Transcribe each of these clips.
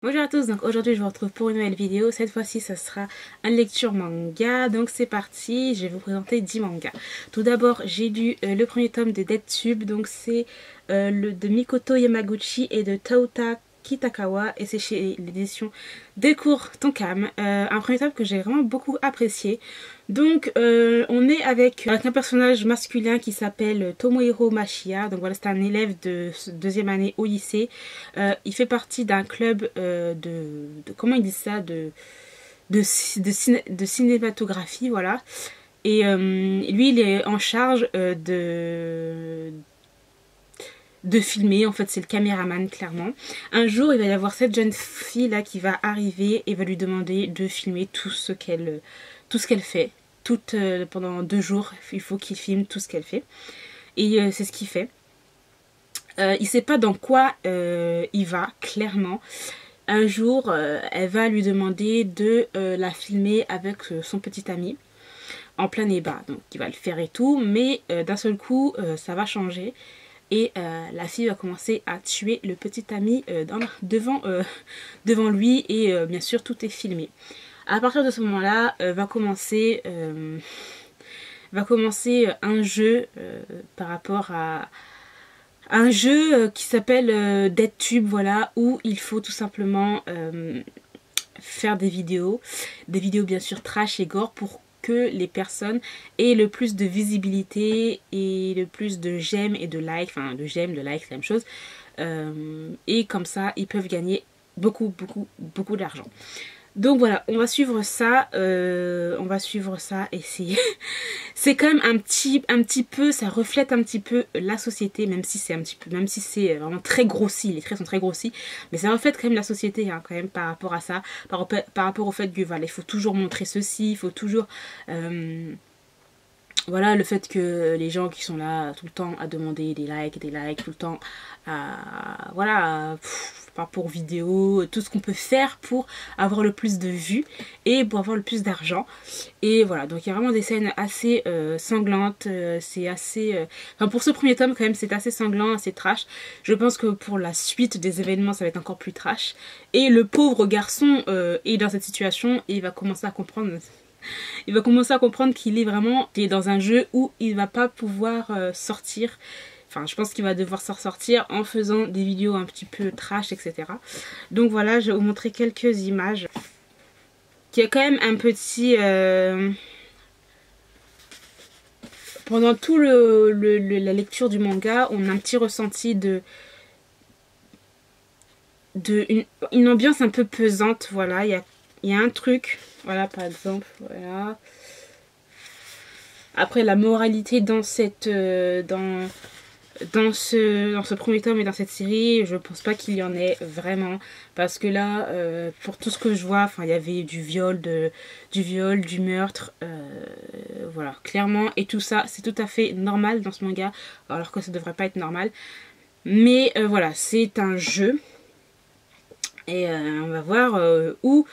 Bonjour à tous, donc aujourd'hui je vous retrouve pour une nouvelle vidéo. Cette fois-ci ça sera une lecture manga, donc c'est parti, je vais vous présenter 10 mangas. Tout d'abord j'ai lu le premier tome de Dead Tube, donc c'est le de Mikoto Yamaguchi et de Taota Kitakawa, et c'est chez l'édition Delcourt Tonkam. Un premier tome que j'ai vraiment beaucoup apprécié. Donc on est avec un personnage masculin qui s'appelle Tomohiro Mashiya. Donc voilà, c'est un élève de deuxième année au lycée. Il fait partie d'un club comment ils disent ça, de cinématographie, voilà. Et lui il est en charge de filmer, en fait c'est le caméraman clairement. Un jour il va y avoir cette jeune fille là qui va arriver et va lui demander de filmer tout ce qu'elle fait. Pendant 2 jours il faut qu'il filme tout ce qu'elle fait. Et c'est ce qu'il fait. Il sait pas dans quoi il va clairement. Un jour elle va lui demander de la filmer avec son petit ami en plein débat. Donc il va le faire et tout, mais d'un seul coup ça va changer. Et la fille va commencer à tuer le petit ami devant lui, et bien sûr tout est filmé. À partir de ce moment-là va commencer un jeu par rapport à un jeu qui s'appelle Dead Tube, voilà, où il faut tout simplement faire des vidéos bien sûr trash et gore, pour que les personnes aient le plus de visibilité et le plus de j'aime et de like, enfin de j'aime, de like, c'est la même chose, et comme ça ils peuvent gagner beaucoup d'argent. Donc voilà, on va suivre ça, et c'est quand même un petit peu, ça reflète un petit peu la société, même si c'est vraiment très grossi, les traits sont très grossis, mais ça reflète quand même la société, hein, quand même, par rapport à ça, par rapport au fait que voilà, il faut toujours montrer ceci, il faut toujours voilà, le fait que les gens qui sont là tout le temps à demander des likes, tout le temps à, voilà, pour vidéo, tout ce qu'on peut faire pour avoir le plus de vues et pour avoir le plus d'argent. Et voilà, donc il y a vraiment des scènes assez sanglantes, c'est assez... Enfin, pour ce premier tome quand même c'est assez sanglant, assez trash. Je pense que pour la suite des événements ça va être encore plus trash. Et le pauvre garçon est dans cette situation et il va commencer à comprendre... qu'il est vraiment dans un jeu où il va pas pouvoir sortir. Enfin, je pense qu'il va devoir s'en sortir en faisant des vidéos un petit peu trash, etc. Donc voilà, je vais vous montrer quelques images. Il y a quand même un petit... Pendant tout la lecture du manga, on a un petit ressenti une ambiance un peu pesante, voilà. Il y a un truc, voilà, par exemple, voilà. Après, la moralité dans dans ce premier tome et dans cette série, je pense pas qu'il y en ait vraiment, parce que là pour tout ce que je vois, enfin il y avait du viol, du meurtre, voilà, clairement, et tout ça c'est tout à fait normal dans ce manga, alors que ça devrait pas être normal, mais voilà, c'est un jeu, et on va voir où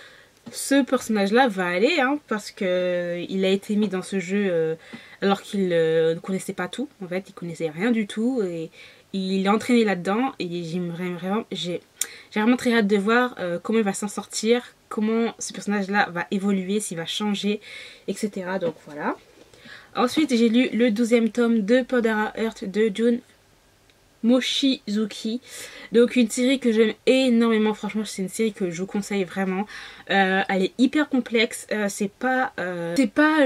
ce personnage là va aller, hein, parce que il a été mis dans ce jeu alors qu'il ne connaissait pas tout, en fait il connaissait rien du tout, et il est entraîné là dedans, et j'ai vraiment très hâte de voir comment il va s'en sortir, comment ce personnage là va évoluer, s'il va changer, etc. Donc voilà. Ensuite j'ai lu le 12e tome de Powder Heart de Jun Mochizuki, donc une série que j'aime énormément, franchement c'est une série que je vous conseille vraiment. Elle est hyper complexe, c'est pas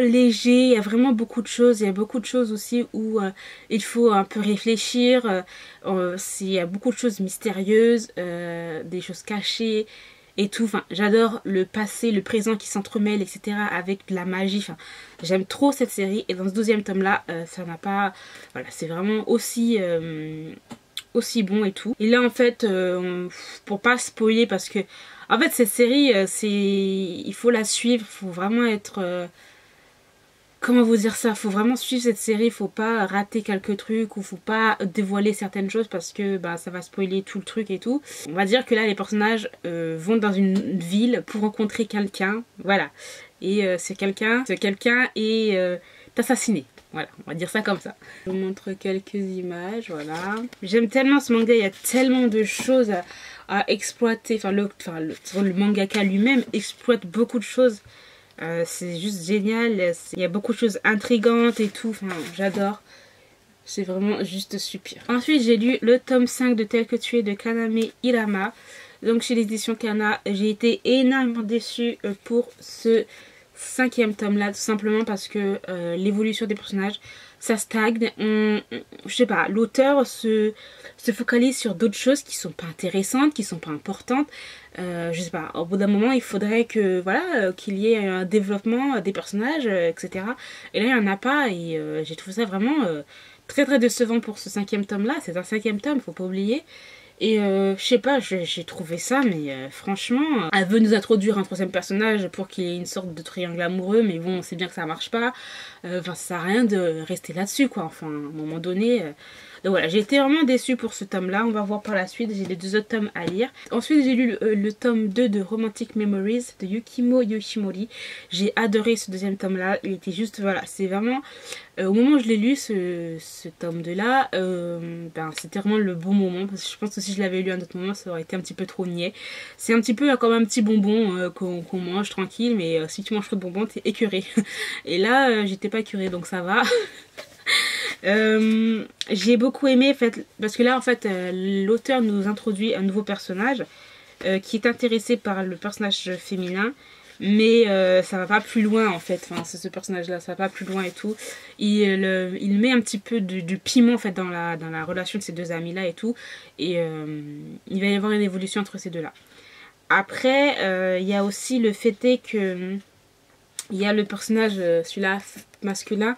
léger, il y a vraiment beaucoup de choses, il y a beaucoup de choses aussi où il faut un peu réfléchir, il y a beaucoup de choses mystérieuses, des choses cachées et tout. Enfin, j'adore le passé, le présent qui s'entremêlent, etc. avec de la magie. Enfin, j'aime trop cette série. Et dans ce 12e tome là, ça n'a pas... Voilà, c'est vraiment aussi bon et tout. Et là en fait, pour pas spoiler, parce que en fait cette série, il faut la suivre, il faut vraiment être... comment vous dire ça, faut vraiment suivre cette série, faut pas rater quelques trucs, ou faut pas dévoiler certaines choses, parce que bah, ça va spoiler tout le truc et tout. On va dire que là les personnages vont dans une ville pour rencontrer quelqu'un, voilà. Et ce quelqu'un est assassiné. Voilà, on va dire ça comme ça. Je vous montre quelques images, voilà. J'aime tellement ce manga, il y a tellement de choses à exploiter. Enfin, le mangaka lui-même exploite beaucoup de choses. C'est juste génial. Il y a beaucoup de choses intrigantes et tout. Enfin, j'adore. C'est vraiment juste super. Ensuite, j'ai lu le tome 5 de Tel que tu es de Kaname Hirama. Donc, chez l'édition Kana, j'ai été énormément déçue pour ce 5e tome là, tout simplement parce que l'évolution des personnages, ça stagne. Je sais pas, l'auteur se focalise sur d'autres choses qui sont pas intéressantes, qui sont pas importantes. Je sais pas, au bout d'un moment il faudrait que voilà qu'il y ait un développement des personnages, etc. Et là il n'y en a pas, et j'ai trouvé ça vraiment très très décevant pour ce 5e tome là. C'est un 5e tome, faut pas oublier. Et je sais pas, j'ai trouvé ça, mais franchement, elle veut nous introduire un 3e personnage pour qu'il y ait une sorte de triangle amoureux, mais bon, on sait bien que ça marche pas. Enfin, ça sert à rien de rester là-dessus, quoi. Enfin, à un moment donné. Donc voilà, j'ai été vraiment déçue pour ce tome-là. On va voir par la suite, j'ai les 2 autres tomes à lire. Ensuite, j'ai lu le tome 2 de Romantic Memories de Yukimo Yoshimori. J'ai adoré ce 2e tome-là. Il était juste, voilà, c'est vraiment... au moment où je l'ai lu, ce tome 2 là, ben, c'était vraiment le bon moment. Parce que je pense que si je l'avais lu à un autre moment, ça aurait été un petit peu trop niais. C'est un petit peu comme un petit bonbon qu'on mange tranquille, mais si tu manges trop de bonbons, t'es écœuré. Et là, j'étais pas écœurée, donc ça va. J'ai beaucoup aimé en fait, parce que là en fait l'auteur nous introduit un nouveau personnage qui est intéressé par le personnage féminin, mais ça va pas plus loin en fait. Enfin, ce personnage là, ça va pas plus loin et tout. Il met un petit peu du piment en fait dans la relation de ces 2 amis là et tout, et il va y avoir une évolution entre ces 2 là. Après il y a aussi le fait est que il y a le personnage celui-là masculin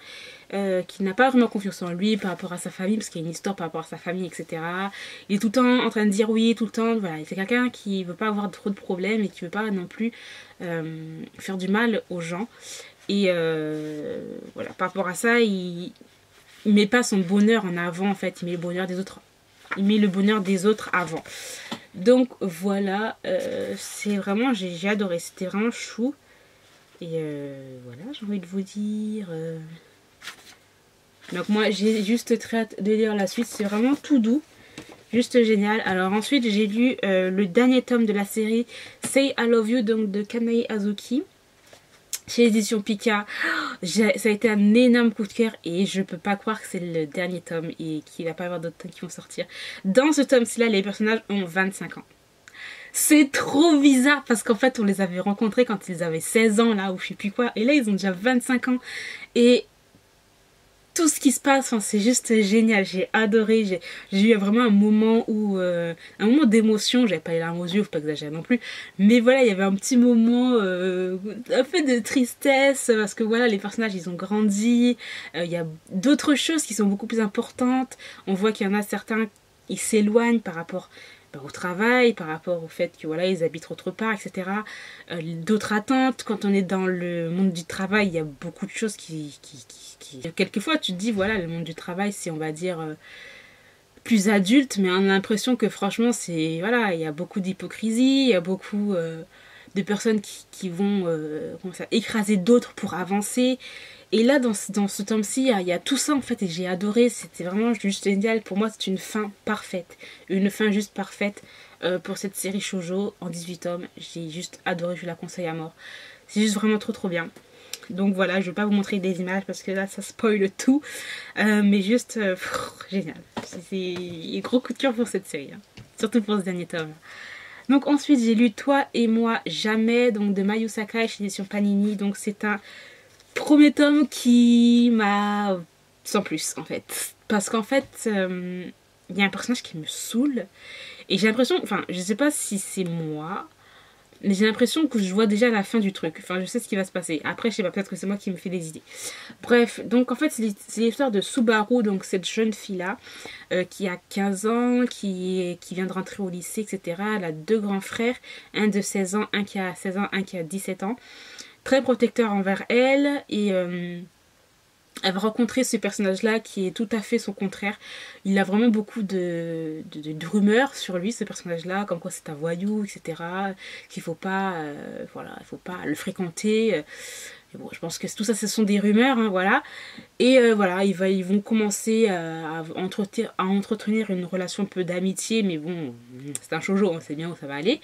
qui n'a pas vraiment confiance en lui par rapport à sa famille, parce qu'il y a une histoire par rapport à sa famille, etc. Il est tout le temps en train de dire oui, tout le temps, voilà. C'est quelqu'un qui veut pas avoir trop de problèmes et qui veut pas non plus faire du mal aux gens. Et voilà, par rapport à ça, il met pas son bonheur en avant en fait, il met le bonheur des autres. Il met le bonheur des autres avant. Donc voilà, c'est vraiment, j'ai adoré, c'était vraiment chou. Et voilà, j'ai envie de vous dire... Donc moi j'ai juste très hâte de lire la suite, c'est vraiment tout doux, juste génial. Alors ensuite j'ai lu le dernier tome de la série Say I Love You, donc de Kanae Azuki, chez l'édition Pika. Ça a été un énorme coup de cœur et je peux pas croire que c'est le dernier tome et qu'il va pas y avoir d'autres tomes qui vont sortir. Dans ce tome-ci là, les personnages ont 25 ans. C'est trop bizarre parce qu'en fait on les avait rencontrés quand ils avaient 16 ans là ou je sais plus quoi, et là ils ont déjà 25 ans et tout ce qui se passe, enfin, c'est juste génial, j'ai adoré, j'ai eu vraiment un moment où, un moment d'émotion, j'avais pas les larmes aux yeux, faut pas exagérer non plus, mais voilà, il y avait un petit moment, un peu de tristesse, parce que voilà, les personnages, ils ont grandi, il y a d'autres choses qui sont beaucoup plus importantes, on voit qu'il y en a certains, ils s'éloignent par rapport au travail, par rapport au fait que voilà ils habitent autre part, etc. D'autres attentes, quand on est dans le monde du travail, il y a beaucoup de choses qui... Quelquefois tu te dis voilà, le monde du travail c'est on va dire plus adulte, mais on a l'impression que franchement c'est... Voilà, il y a beaucoup d'hypocrisie, il y a beaucoup de personnes qui vont comment ça, écraser d'autres pour avancer. Et là, dans ce tome-ci, il y a tout ça en fait, et j'ai adoré, c'était vraiment juste génial. Pour moi, c'est une fin parfaite, une fin juste parfaite pour cette série shoujo en 18 tomes. J'ai juste adoré, je la conseille à mort. C'est juste vraiment trop trop bien. Donc voilà, je vais pas vous montrer des images parce que là, ça spoil tout. Mais juste, génial. C'est gros coup de cœur pour cette série, hein. Surtout pour ce dernier tome. Donc ensuite, j'ai lu Toi et moi jamais, donc de Mayu Sakai chez l'édition Panini. Donc c'est un... premier tome qui m'a... sans plus en fait. Parce qu'en fait, il y a un personnage qui me saoule. Et j'ai l'impression, enfin je sais pas si c'est moi, mais j'ai l'impression que je vois déjà la fin du truc. Enfin je sais ce qui va se passer. Après je sais pas, peut-être que c'est moi qui me fais des idées. Bref, donc en fait c'est l'histoire de Subaru, donc cette jeune fille là, qui a 15 ans, qui vient de rentrer au lycée, etc. Elle a 2 grands frères, un de 16 ans, un qui a 16 ans, un qui a 17 ans. Très protecteur envers elle, et Elle va rencontrer ce personnage-là qui est tout à fait son contraire. Il a vraiment beaucoup de rumeurs sur lui, ce personnage-là, comme quoi c'est un voyou, etc. Qu'il faut pas, voilà, il faut pas le fréquenter. Et bon, je pense que tout ça, ce sont des rumeurs, hein, voilà. Et voilà, ils vont commencer à entretenir une relation un peu d'amitié, mais bon, c'est un shoujo, on sait bien où ça va aller.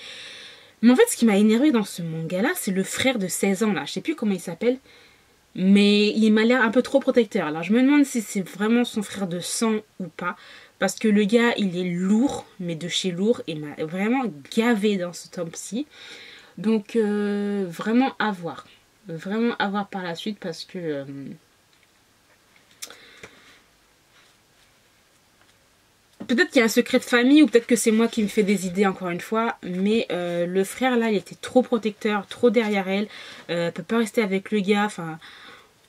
Mais en fait, ce qui m'a énervé dans ce manga-là, c'est le frère de 16 ans, là. Je sais plus comment il s'appelle. Mais il m'a l'air un peu trop protecteur. Alors je me demande si c'est vraiment son frère de sang ou pas. Parce que le gars, il est lourd, mais de chez lourd. Et m'a vraiment gavé dans ce tome-ci. Donc vraiment à voir. Vraiment à voir par la suite parce que... peut-être qu'il y a un secret de famille ou peut-être que c'est moi qui me fais des idées encore une fois. Mais le frère là, il était trop protecteur, trop derrière elle. Elle peut pas rester avec le gars. Enfin...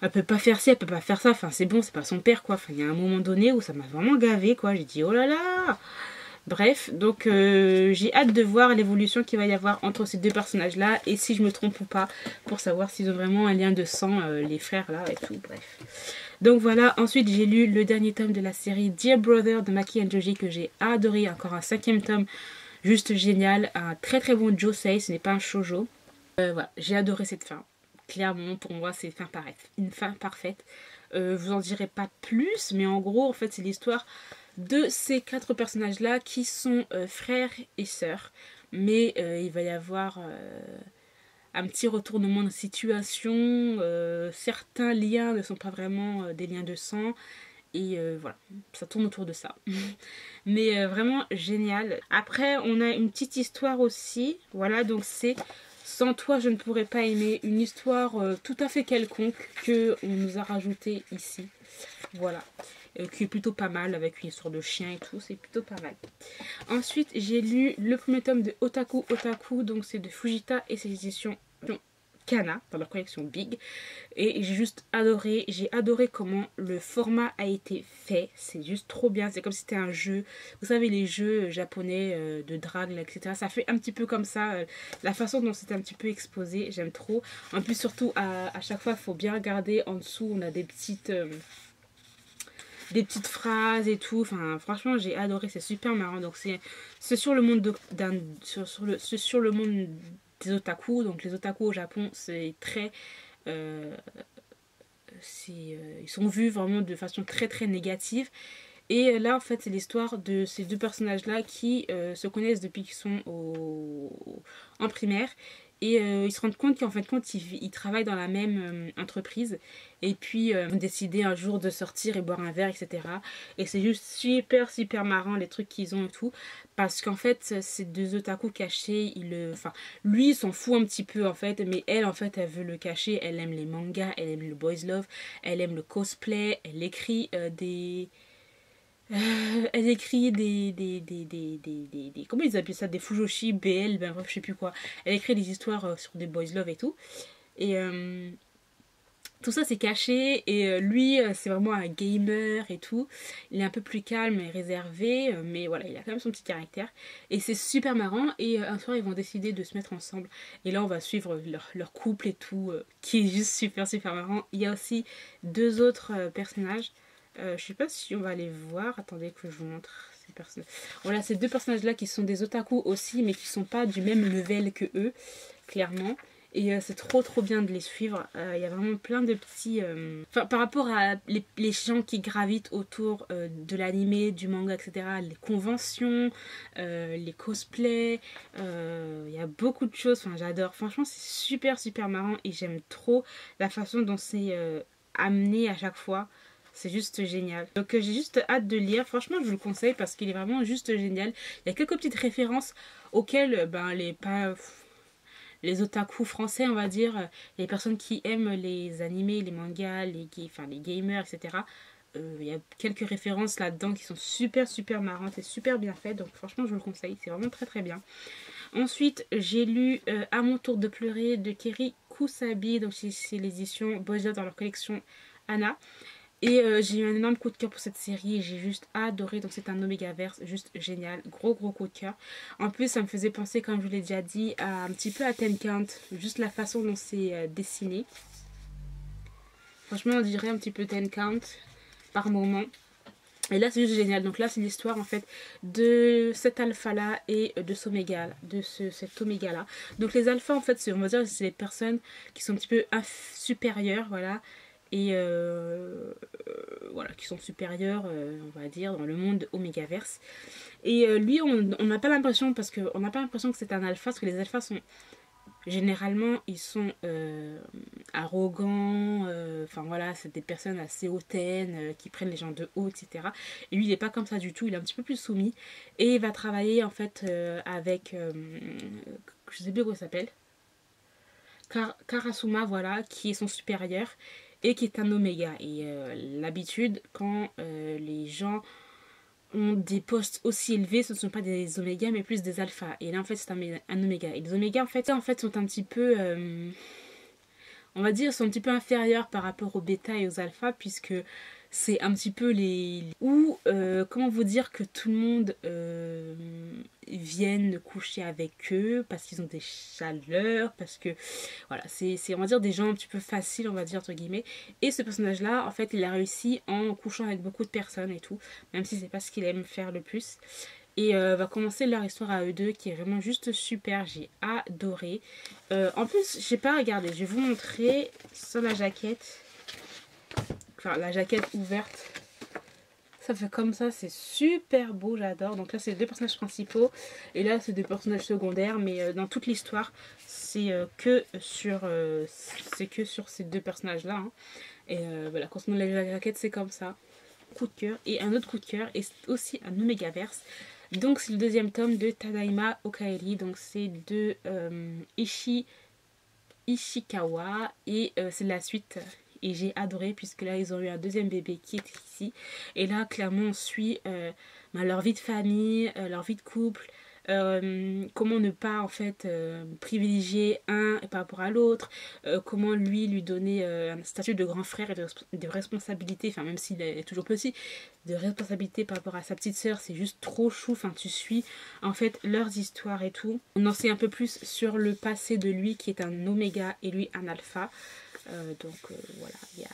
Elle peut pas faire ci, elle peut pas faire ça. Enfin, c'est bon, c'est pas son père, quoi. Enfin, il y a un moment donné où ça m'a vraiment gavé, quoi. J'ai dit, oh là là. Bref, donc j'ai hâte de voir l'évolution qu'il va y avoir entre ces deux personnages-là. Et si je me trompe ou pas, pour savoir s'ils ont vraiment un lien de sang, les frères, là, et tout. Bref. Donc voilà, ensuite j'ai lu le dernier tome de la série Dear Brother de Maki Joji que j'ai adoré. Encore un 5e tome, juste génial. Un très très bon josei, ce n'est pas un shoujo. Voilà, j'ai adoré cette fin. Clairement, pour moi, c'est une fin parfaite. Je vous en dirai pas plus, mais en gros, en fait, c'est l'histoire de ces 4 personnages-là qui sont frères et sœurs. Mais il va y avoir un petit retournement de situation. Certains liens ne sont pas vraiment des liens de sang. Et voilà, ça tourne autour de ça. Mais vraiment génial. Après, on a une petite histoire aussi. Voilà, donc c'est Sans toi, je ne pourrais pas aimer. Une histoire tout à fait quelconque que on nous a rajouté ici. Voilà. Qui est plutôt pas mal avec une histoire de chien et tout. C'est plutôt pas mal. Ensuite, j'ai lu le premier tome de Otaku Otaku. Donc c'est de Fujita et ses éditions Kana dans leur collection Big. Et j'ai juste adoré. J'ai adoré comment le format a été fait. C'est juste trop bien. C'est comme si c'était un jeu. Vous savez, les jeux japonais de drague, etc. Ça fait un petit peu comme ça. La façon dont c'est un petit peu exposé, j'aime trop. En plus, surtout, à chaque fois, il faut bien regarder. En dessous, on a des petites phrases et tout. Enfin, franchement, j'ai adoré. C'est super marrant. Donc, c'est sur le monde sur le monde des otaku. Donc, les otaku au Japon, c'est très... ils sont vus vraiment de façon très très négative. Et là, en fait, c'est l'histoire de ces deux personnages-là qui se connaissent depuis qu'ils sont en primaire. Et ils se rendent compte qu'en fin de compte, ils travaillent dans la même entreprise. Et puis, ils ont décidé un jour de sortir et boire un verre, etc. Et c'est juste super, super marrant, les trucs qu'ils ont et tout. Parce qu'en fait, ces deux otaku cachés, enfin, lui, il s'en fout un petit peu, en fait. Mais elle, en fait, elle veut le cacher. Elle aime les mangas, elle aime le boys love, elle aime le cosplay, elle écrit elle écrit comment ils appellent ça, des fujoshi, BL, ben bref, je sais plus quoi. Elle écrit des histoires sur des boys love et tout. Et tout ça c'est caché. Et lui, c'est vraiment un gamer et tout. Il est un peu plus calme et réservé, mais voilà, il a quand même son petit caractère. Et c'est super marrant. Et un soir, ils vont décider de se mettre ensemble. Et là, on va suivre leur couple et tout, qui est juste super, super marrant. Il y a aussi 2 autres personnages. Je sais pas si on va les voir. Attendez que je vous montre ces personnages. Voilà, ces 2 personnages-là qui sont des otaku aussi, mais qui sont pas du même level que eux, clairement. Et c'est trop trop bien de les suivre. Il y a vraiment plein de petits... Enfin, par rapport à les gens qui gravitent autour de l'anime, du manga, etc. Les conventions, les cosplays. Il y a beaucoup de choses. Enfin, j'adore. Franchement, c'est super super marrant. Et j'aime trop la façon dont c'est amené à chaque fois. C'est juste génial. Donc j'ai juste hâte de lire. Franchement, je vous le conseille parce qu'il est vraiment juste génial. Il y a quelques petites références auxquelles les otaku français, on va dire, les personnes qui aiment les animés, les mangas, les gamers, etc. Il y a quelques références là-dedans qui sont super super marrantes et super bien faites. Donc franchement, je vous le conseille. C'est vraiment très très bien. Ensuite, j'ai lu À mon tour de pleurer de Keri Kusabi. Donc c'est l'édition Boys Love dans leur collection Anna. Et j'ai eu un énorme coup de cœur pour cette série et j'ai juste adoré. Donc c'est un Omegaverse juste génial. Gros gros coup de cœur. En plus ça me faisait penser, comme je vous l'ai déjà dit, un petit peu à Ten Count. Juste la façon dont c'est dessiné. Franchement on dirait un petit peu ten count par moment. Et là c'est juste génial. Donc là c'est l'histoire en fait de cet alpha là et de cet oméga là. Donc les alphas en fait on va dire c'est les personnes qui sont un petit peu supérieures, voilà. Et voilà, qui sont supérieures on va dire dans le monde omégaverse. Et lui on n'a pas l'impression, parce qu'on n'a pas l'impression que c'est un alpha, parce que les alphas sont généralement ils sont arrogants, enfin voilà, c'est des personnes assez hautaines qui prennent les gens de haut, etc. Et lui il n'est pas comme ça du tout, il est un petit peu plus soumis et il va travailler en fait avec je sais plus comment il s'appelle, Karasuma, voilà, qui est son supérieur et qui est un oméga. Et l'habitude, quand les gens ont des postes aussi élevés, ce ne sont pas des omégas mais plus des alphas. Et là en fait c'est un oméga. Et les omégas en fait sont un petit peu on va dire sont un petit peu inférieurs par rapport aux bêta et aux alphas, puisque c'est un petit peu les... Ou comment vous dire, que tout le monde vienne coucher avec eux parce qu'ils ont des chaleurs, parce que voilà, c'est on va dire des gens un petit peu faciles, on va dire entre guillemets. Et ce personnage là en fait il a réussi en couchant avec beaucoup de personnes et tout, même si c'est pas ce qu'il aime faire le plus. Et va commencer leur histoire à eux deux qui est vraiment juste super, j'ai adoré. En plus, j'ai pas regardé, je vais vous montrer sur la jaquette. Enfin, la jaquette ouverte. Ça fait comme ça, c'est super beau, j'adore. Donc là, c'est les deux personnages principaux. Et là, c'est des personnages secondaires. Mais dans toute l'histoire, c'est que sur ces deux personnages-là. Hein. Et voilà, quand on a la jaquette, c'est comme ça. Coup de cœur. Et un autre coup de cœur, et aussi un omégaverse. Donc c'est le deuxième tome de Tadaima Okaeri. Donc c'est de Ishikawa. Et c'est la suite. Et j'ai adoré, puisque là ils ont eu un deuxième bébé qui est ici. Et là clairement on suit leur vie de famille, leur vie de couple. Comment ne pas en fait privilégier un par rapport à l'autre, comment lui donner un statut de grand frère et de responsabilité, enfin même s'il est toujours petit, de responsabilité par rapport à sa petite sœur. C'est juste trop chou, enfin tu suis en fait leurs histoires et tout. On en sait un peu plus sur le passé de lui qui est un oméga et lui un alpha. Donc voilà, il y a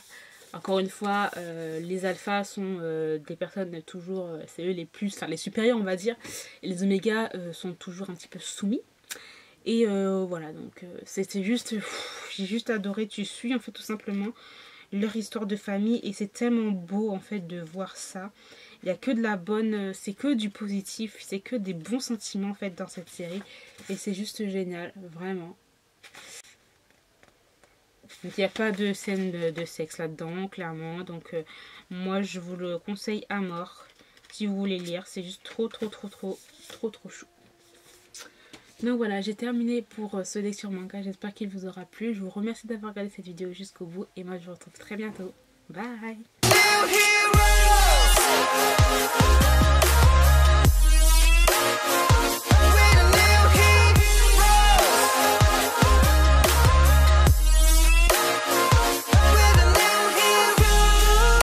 encore une fois, les alphas sont des personnes toujours, c'est eux les plus, enfin les supérieurs on va dire, et les omégas sont toujours un petit peu soumis. Et voilà, donc c'était juste, j'ai juste adoré, tu suis en fait tout simplement leur histoire de famille et c'est tellement beau en fait de voir ça. Il n'y a que de la bonne, c'est que du positif, c'est que des bons sentiments en fait dans cette série et c'est juste génial, vraiment. Donc il n'y a pas de scène de sexe là-dedans, clairement. Donc moi je vous le conseille à mort. Si vous voulez lire, c'est juste trop chou. Donc voilà, j'ai terminé pour ce lecture manga. J'espère qu'il vous aura plu. Je vous remercie d'avoir regardé cette vidéo jusqu'au bout. Et moi je vous retrouve très bientôt. Bye!